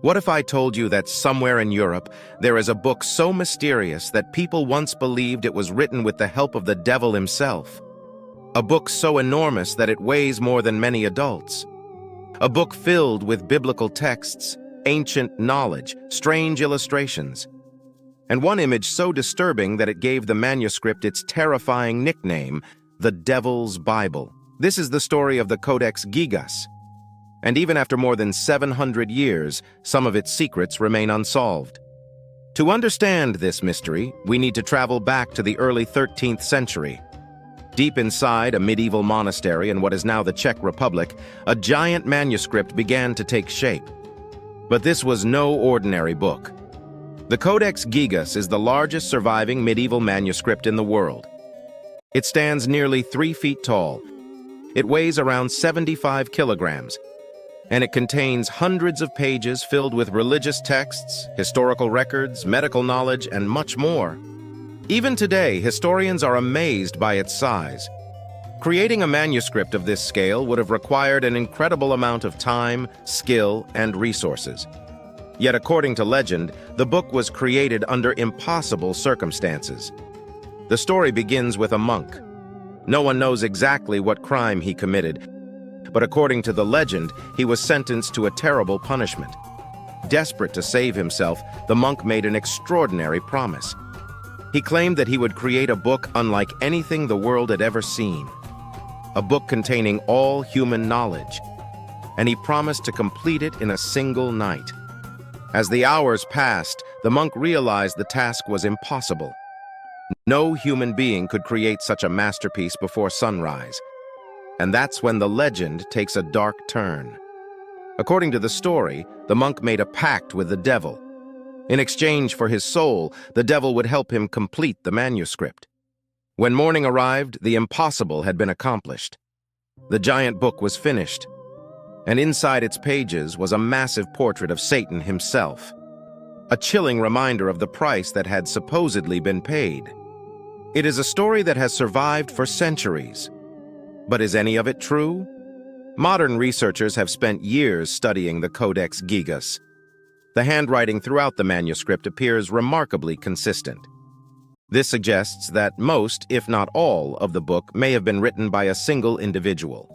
What if I told you that somewhere in Europe there is a book so mysterious that people once believed it was written with the help of the devil himself? A book so enormous that it weighs more than many adults. A book filled with biblical texts, ancient knowledge, strange illustrations, and one image so disturbing that it gave the manuscript its terrifying nickname, the Devil's Bible. This is the story of the Codex Gigas. And even after more than 700 years, some of its secrets remain unsolved. To understand this mystery, we need to travel back to the early 13th century. Deep inside a medieval monastery in what is now the Czech Republic, a giant manuscript began to take shape. But this was no ordinary book. The Codex Gigas is the largest surviving medieval manuscript in the world. It stands nearly 3 feet tall. It weighs around 75 kilograms. And it contains hundreds of pages filled with religious texts, historical records, medical knowledge, and much more. Even today, historians are amazed by its size. Creating a manuscript of this scale would have required an incredible amount of time, skill, and resources. Yet according to legend, the book was created under impossible circumstances. The story begins with a monk. No one knows exactly what crime he committed, but according to the legend, he was sentenced to a terrible punishment. Desperate to save himself, the monk made an extraordinary promise. He claimed that he would create a book unlike anything the world had ever seen. A book containing all human knowledge. And he promised to complete it in a single night. As the hours passed, the monk realized the task was impossible. No human being could create such a masterpiece before sunrise. And that's when the legend takes a dark turn. According to the story, the monk made a pact with the devil. In exchange for his soul, the devil would help him complete the manuscript. When morning arrived, the impossible had been accomplished. The giant book was finished, and inside its pages was a massive portrait of Satan himself, a chilling reminder of the price that had supposedly been paid. It is a story that has survived for centuries. But is any of it true? Modern researchers have spent years studying the Codex Gigas. The handwriting throughout the manuscript appears remarkably consistent. This suggests that most, if not all, of the book may have been written by a single individual.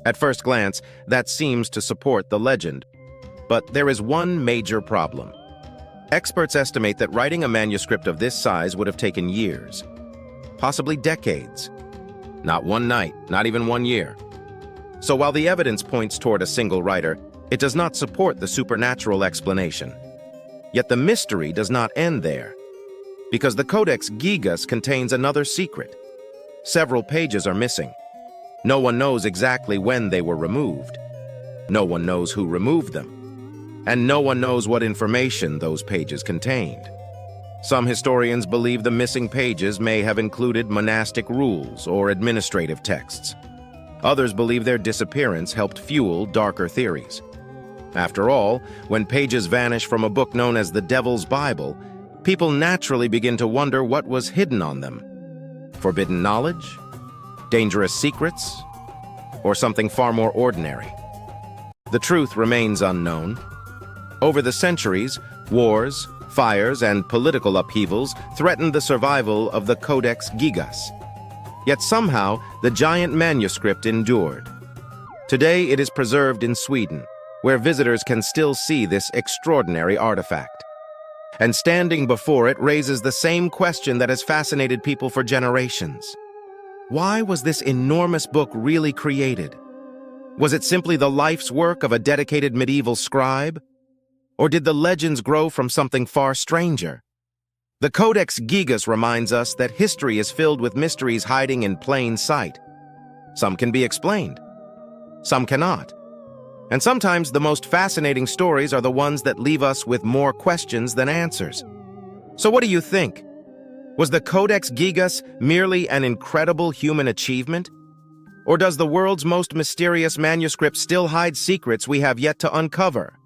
At first glance, that seems to support the legend. But there is one major problem. Experts estimate that writing a manuscript of this size would have taken years, possibly decades. Not one night, not even 1 year. So while the evidence points toward a single writer, it does not support the supernatural explanation. Yet the mystery does not end there, because the Codex Gigas contains another secret. Several pages are missing. No one knows exactly when they were removed. No one knows who removed them. And no one knows what information those pages contained. Some historians believe the missing pages may have included monastic rules or administrative texts. Others believe their disappearance helped fuel darker theories. After all, when pages vanish from a book known as the Devil's Bible, people naturally begin to wonder what was hidden on them. Forbidden knowledge? Dangerous secrets? Or something far more ordinary? The truth remains unknown. Over the centuries, wars, fires, and political upheavals threatened the survival of the Codex Gigas. Yet somehow, the giant manuscript endured. Today, it is preserved in Sweden, where visitors can still see this extraordinary artifact. And standing before it raises the same question that has fascinated people for generations. Why was this enormous book really created? Was it simply the life's work of a dedicated medieval scribe? Or did the legends grow from something far stranger? The Codex Gigas reminds us that history is filled with mysteries hiding in plain sight. Some can be explained. Some cannot. And sometimes the most fascinating stories are the ones that leave us with more questions than answers. So what do you think? Was the Codex Gigas merely an incredible human achievement? Or does the world's most mysterious manuscript still hide secrets we have yet to uncover?